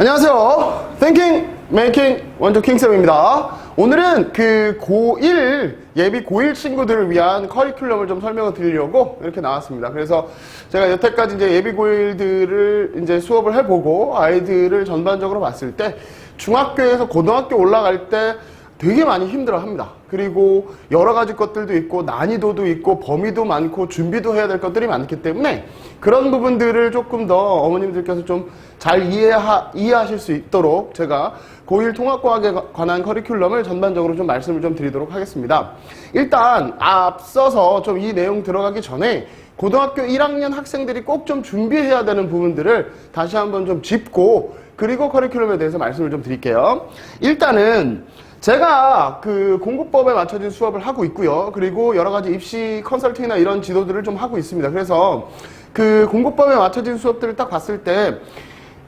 안녕하세요. Thinking, Making 원조 킹쌤입니다. 오늘은 그 고1 예비 고1 친구들을 위한 커리큘럼을 좀 설명을 드리려고 이렇게 나왔습니다. 그래서 제가 여태까지 이제 예비 고1들을 이제 수업을 해보고 아이들을 전반적으로 봤을 때 중학교에서 고등학교 올라갈 때 되게 많이 힘들어 합니다. 그리고 여러 가지 것들도 있고 난이도도 있고 범위도 많고 준비도 해야 될 것들이 많기 때문에 그런 부분들을 조금 더 어머님들께서 좀 잘 이해하실 수 있도록 제가 고1 통합과학에 관한 커리큘럼을 전반적으로 좀 말씀을 좀 드리도록 하겠습니다. 일단 앞서서 좀 이 내용 들어가기 전에 고등학교 1학년 학생들이 꼭 좀 준비해야 되는 부분들을 다시 한번 좀 짚고 그리고 커리큘럼에 대해서 말씀을 좀 드릴게요. 일단은 제가 그 공부법에 맞춰진 수업을 하고 있고요. 그리고 여러 가지 입시 컨설팅이나 이런 지도들을 좀 하고 있습니다. 그래서 그 공부법에 맞춰진 수업들을 딱 봤을 때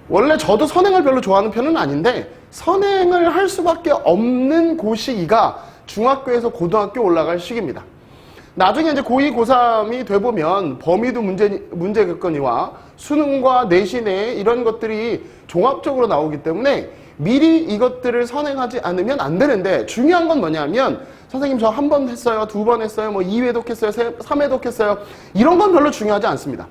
원래 저도 선행을 별로 좋아하는 편은 아닌데 선행을 할 수밖에 없는 그 시기가 중학교에서 고등학교 올라갈 시기입니다. 나중에 이제 고2, 고3이 돼보면 범위도 문제겠거니와 수능과 내신에 이런 것들이 종합적으로 나오기 때문에 미리 이것들을 선행하지 않으면 안 되는데 중요한 건 뭐냐면 선생님 저 한 번 했어요, 두 번 했어요, 뭐 2회독 했어요, 3회독 했어요 이런 건 별로 중요하지 않습니다.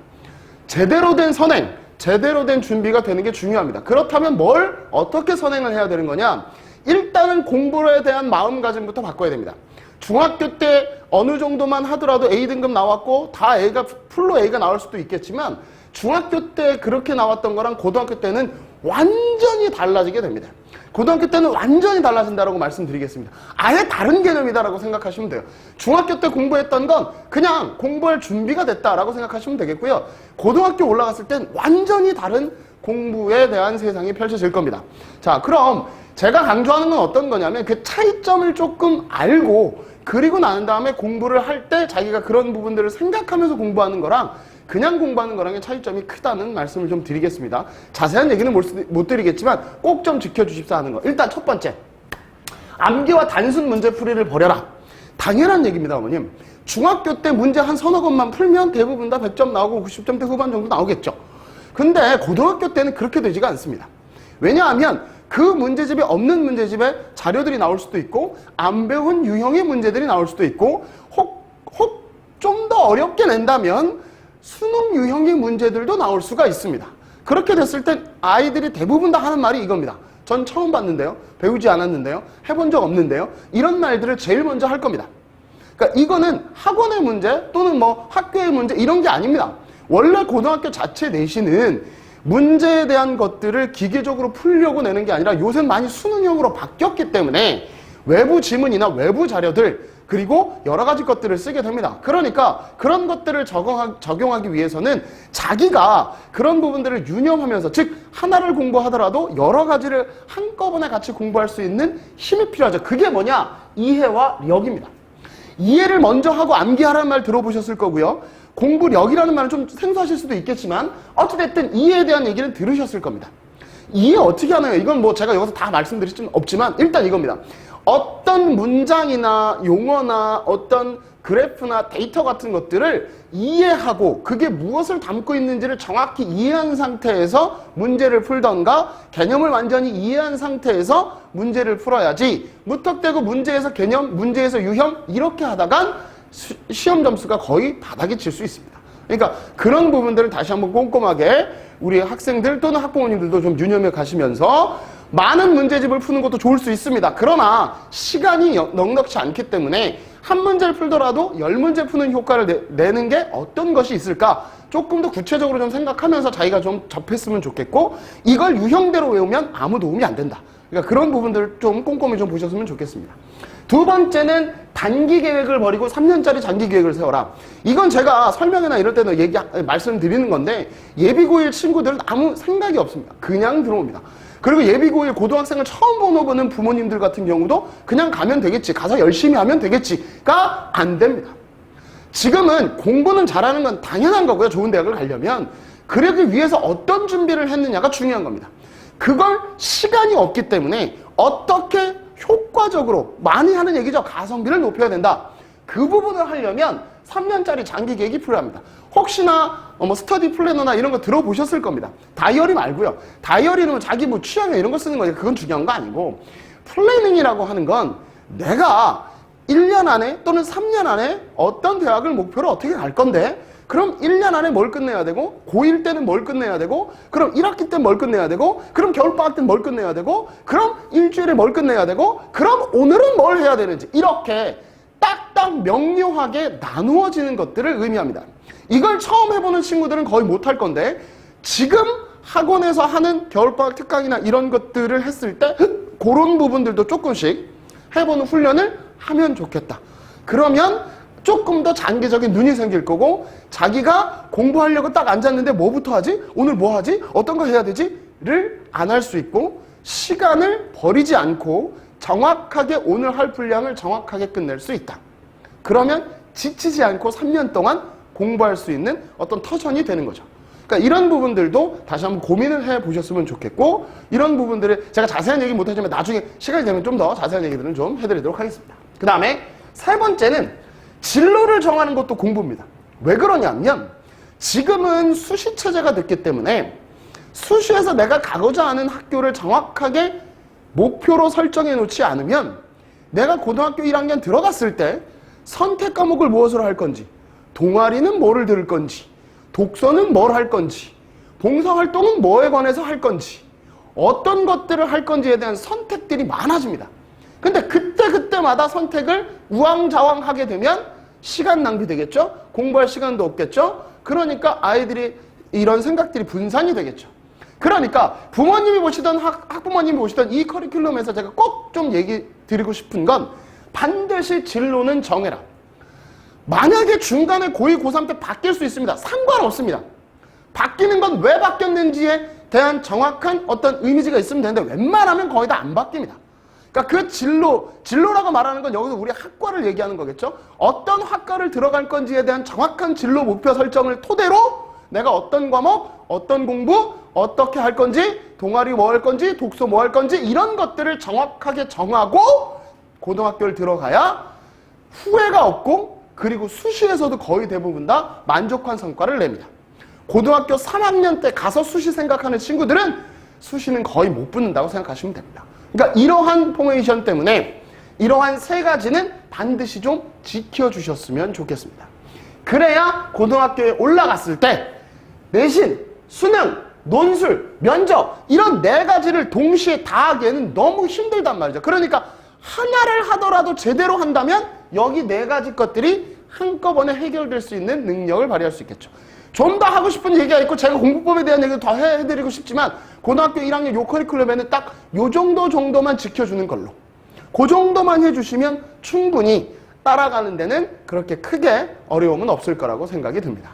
제대로 된 선행, 제대로 된 준비가 되는 게 중요합니다. 그렇다면 뭘 어떻게 선행을 해야 되는 거냐? 일단은 공부에 대한 마음가짐부터 바꿔야 됩니다. 중학교 때 어느 정도만 하더라도 A등급 나왔고 다 A가 풀로 A가 나올 수도 있겠지만 중학교 때 그렇게 나왔던 거랑 고등학교 때는 완전히 달라지게 됩니다. 고등학교 때는 완전히 달라진다라고 말씀드리겠습니다. 아예 다른 개념이다라고 생각하시면 돼요. 중학교 때 공부했던 건 그냥 공부할 준비가 됐다라고 생각하시면 되겠고요. 고등학교 올라갔을 땐 완전히 다른 공부에 대한 세상이 펼쳐질 겁니다. 자, 그럼 제가 강조하는 건 어떤 거냐면 그 차이점을 조금 알고 그리고 나는 다음에 공부를 할 때 자기가 그런 부분들을 생각하면서 공부하는 거랑 그냥 공부하는 거랑의 차이점이 크다는 말씀을 좀 드리겠습니다. 자세한 얘기는 못 드리겠지만 꼭 좀 지켜주십사 하는 거. 일단 첫 번째, 암기와 단순 문제풀이를 버려라. 당연한 얘기입니다, 어머님. 중학교 때 문제 한 서너 것만 풀면 대부분 다 100점 나오고 90점대 후반 정도 나오겠죠. 근데 고등학교 때는 그렇게 되지가 않습니다. 왜냐하면 그 문제집에 없는 문제집에 자료들이 나올 수도 있고 안 배운 유형의 문제들이 나올 수도 있고 혹 좀 더 어렵게 낸다면 수능 유형의 문제들도 나올 수가 있습니다. 그렇게 됐을 땐 아이들이 대부분 다 하는 말이 이겁니다. 전 처음 봤는데요. 배우지 않았는데요. 해본 적 없는데요. 이런 말들을 제일 먼저 할 겁니다. 그러니까 이거는 학원의 문제 또는 뭐 학교의 문제 이런 게 아닙니다. 원래 고등학교 자체 내신은 문제에 대한 것들을 기계적으로 풀려고 내는 게 아니라 요새 많이 수능형으로 바뀌었기 때문에 외부 지문이나 외부 자료들 그리고 여러 가지 것들을 쓰게 됩니다. 그러니까 그런 것들을 적용하기 위해서는 자기가 그런 부분들을 유념하면서 즉 하나를 공부하더라도 여러 가지를 한꺼번에 같이 공부할 수 있는 힘이 필요하죠. 그게 뭐냐? 이해와 력입니다. 이해를 먼저 하고 암기하라는 말 들어보셨을 거고요. 공부력이라는 말은 좀 생소하실 수도 있겠지만 어찌됐든 이해에 대한 얘기는 들으셨을 겁니다. 이해 어떻게 하나요? 이건 뭐 제가 여기서 다 말씀드릴 수는 없지만 일단 이겁니다. 어떤 문장이나 용어나 어떤 그래프나 데이터 같은 것들을 이해하고 그게 무엇을 담고 있는지를 정확히 이해한 상태에서 문제를 풀던가 개념을 완전히 이해한 상태에서 문제를 풀어야지 무턱대고 문제에서 개념, 문제에서 유형 이렇게 하다간 시험 점수가 거의 바닥에 칠 수 있습니다. 그러니까 그런 부분들을 다시 한번 꼼꼼하게 우리 학생들 또는 학부모님들도 좀 유념해 가시면서 많은 문제집을 푸는 것도 좋을 수 있습니다. 그러나 시간이 넉넉치 않기 때문에 한 문제를 풀더라도 10문제 푸는 효과를 내는 게 어떤 것이 있을까? 조금 더 구체적으로 좀 생각하면서 자기가 좀 접했으면 좋겠고 이걸 유형대로 외우면 아무 도움이 안 된다. 그러니까 그런 부분들을 좀 꼼꼼히 좀 보셨으면 좋겠습니다. 두 번째는 단기 계획을 버리고 3년짜리 장기 계획을 세워라. 이건 제가 설명회나 이럴 때는 말씀드리는 건데 예비 고1 친구들은 아무 생각이 없습니다. 그냥 들어옵니다. 그리고 예비 고1 고등학생을 처음 보는 부모님들 같은 경우도 그냥 가면 되겠지, 가서 열심히 하면 되겠지가 안 됩니다. 지금은 공부는 잘하는 건 당연한 거고요. 좋은 대학을 가려면 그러기 위해서 어떤 준비를 했느냐가 중요한 겁니다. 그걸 시간이 없기 때문에 어떻게 효과적으로 많이 하는 얘기죠. 가성비를 높여야 된다. 그 부분을 하려면 3년짜리 장기 계획이 필요합니다. 혹시나 뭐 스터디 플래너나 이런 거 들어보셨을 겁니다. 다이어리 말고요. 다이어리는 자기 뭐 취향이나 이런 거 쓰는 거니까 그건 중요한 거 아니고, 플래닝이라고 하는 건 내가 1년 안에 또는 3년 안에 어떤 대학을 목표로 어떻게 갈 건데, 그럼 1년 안에 뭘 끝내야 되고, 고1 때는 뭘 끝내야 되고, 그럼 1학기 때는 뭘 끝내야 되고, 그럼 겨울방학 때는 뭘 끝내야 되고, 그럼 일주일에 뭘 끝내야 되고, 그럼 오늘은 뭘 해야 되는지, 이렇게 딱딱 명료하게 나누어지는 것들을 의미합니다. 이걸 처음 해보는 친구들은 거의 못할 건데, 지금 학원에서 하는 겨울방학 특강이나 이런 것들을 했을 때 그런 부분들도 조금씩 해보는 훈련을 하면 좋겠다. 그러면 조금 더 장기적인 눈이 생길 거고, 자기가 공부하려고 딱 앉았는데 뭐부터 하지? 오늘 뭐 하지? 어떤 거 해야 되지? 를 안 할 수 있고, 시간을 버리지 않고 정확하게 오늘 할 분량을 정확하게 끝낼 수 있다. 그러면 지치지 않고 3년 동안 공부할 수 있는 어떤 터전이 되는 거죠. 그러니까 이런 부분들도 다시 한번 고민을 해보셨으면 좋겠고, 이런 부분들을 제가 자세한 얘기 못하지만 나중에 시간이 되면 좀 더 자세한 얘기들은 좀 해드리도록 하겠습니다. 그 다음에 세 번째는 진로를 정하는 것도 공부입니다. 왜 그러냐면 지금은 수시 체제가 됐기 때문에 수시에서 내가 가고자 하는 학교를 정확하게 목표로 설정해 놓지 않으면 내가 고등학교 1학년 들어갔을 때 선택 과목을 무엇으로 할 건지, 동아리는 뭐를 들을 건지, 독서는 뭘 할 건지, 봉사활동은 뭐에 관해서 할 건지, 어떤 것들을 할 건지에 대한 선택들이 많아집니다. 근데 그때마다 선택을 우왕좌왕하게 되면 시간 낭비되겠죠? 공부할 시간도 없겠죠? 그러니까 아이들이 이런 생각들이 분산이 되겠죠. 그러니까 부모님이 보시던 학부모님이 보시던 이 커리큘럼에서 제가 꼭 좀 얘기 드리고 싶은 건 반드시 진로는 정해라. 만약에 중간에 고2, 고3 때 바뀔 수 있습니다. 상관없습니다. 바뀌는 건 왜 바뀌었는지에 대한 정확한 어떤 이미지가 있으면 되는데 웬만하면 거의 다 안 바뀝니다. 그러니까 그 진로라고 말하는 건 여기서 우리 학과를 얘기하는 거겠죠. 어떤 학과를 들어갈 건지에 대한 정확한 진로 목표 설정을 토대로 내가 어떤 과목, 어떤 공부, 어떻게 할 건지, 동아리 뭐 할 건지, 독서 뭐 할 건지 이런 것들을 정확하게 정하고 고등학교를 들어가야 후회가 없고, 그리고 수시에서도 거의 대부분 다 만족한 성과를 냅니다. 고등학교 3학년 때 가서 수시 생각하는 친구들은 수시는 거의 못 붙는다고 생각하시면 됩니다. 그러니까 이러한 포메이션 때문에 이러한 세 가지는 반드시 좀 지켜주셨으면 좋겠습니다. 그래야 고등학교에 올라갔을 때 내신, 수능, 논술, 면접 이런 네 가지를 동시에 다 하기에는 너무 힘들단 말이죠. 그러니까 하나를 하더라도 제대로 한다면 여기 네 가지 것들이 한꺼번에 해결될 수 있는 능력을 발휘할 수 있겠죠. 좀 더 하고 싶은 얘기가 있고 제가 공부법에 대한 얘기도 더 해드리고 싶지만 고등학교 1학년 요 커리큘럼에는 딱 요 정도만 지켜주는 걸로, 그 정도만 해주시면 충분히 따라가는 데는 그렇게 크게 어려움은 없을 거라고 생각이 듭니다.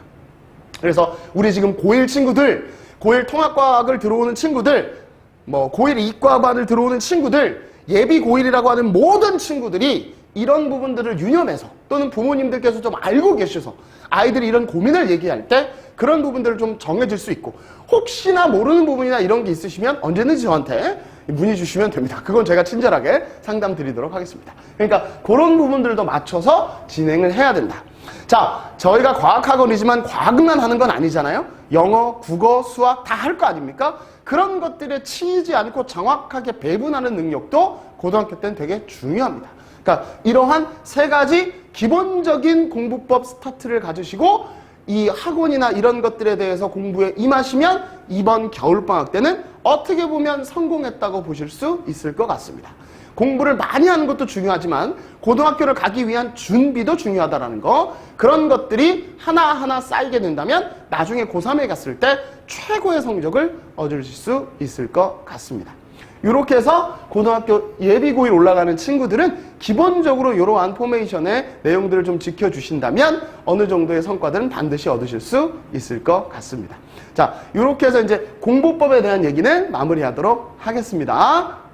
그래서 우리 지금 고1 친구들, 고1 통합과학을 들어오는 친구들, 뭐 고1 이과반을 들어오는 친구들, 예비 고1이라고 하는 모든 친구들이 이런 부분들을 유념해서 또는 부모님들께서 좀 알고 계셔서 아이들이 이런 고민을 얘기할 때 그런 부분들을 좀 정해질 수 있고, 혹시나 모르는 부분이나 이런 게 있으시면 언제든지 저한테 문의 주시면 됩니다. 그건 제가 친절하게 상담 드리도록 하겠습니다. 그러니까 그런 부분들도 맞춰서 진행을 해야 된다. 자, 저희가 과학학원이지만 과학만 하는 건 아니잖아요. 영어, 국어, 수학 다 할 거 아닙니까? 그런 것들에 치이지 않고 정확하게 배분하는 능력도 고등학교 때는 되게 중요합니다. 그러니까 이러한 세 가지 기본적인 공부법 스타트를 가지시고 이 학원이나 이런 것들에 대해서 공부에 임하시면 이번 겨울방학 때는 어떻게 보면 성공했다고 보실 수 있을 것 같습니다. 공부를 많이 하는 것도 중요하지만 고등학교를 가기 위한 준비도 중요하다는 거, 그런 것들이 하나하나 쌓이게 된다면 나중에 고3에 갔을 때 최고의 성적을 얻으실 수 있을 것 같습니다. 이렇게 해서 고등학교 예비 고1 올라가는 친구들은 기본적으로 이러한 포메이션의 내용들을 좀 지켜주신다면 어느 정도의 성과들은 반드시 얻으실 수 있을 것 같습니다. 자, 이렇게 해서 이제 공부법에 대한 얘기는 마무리하도록 하겠습니다.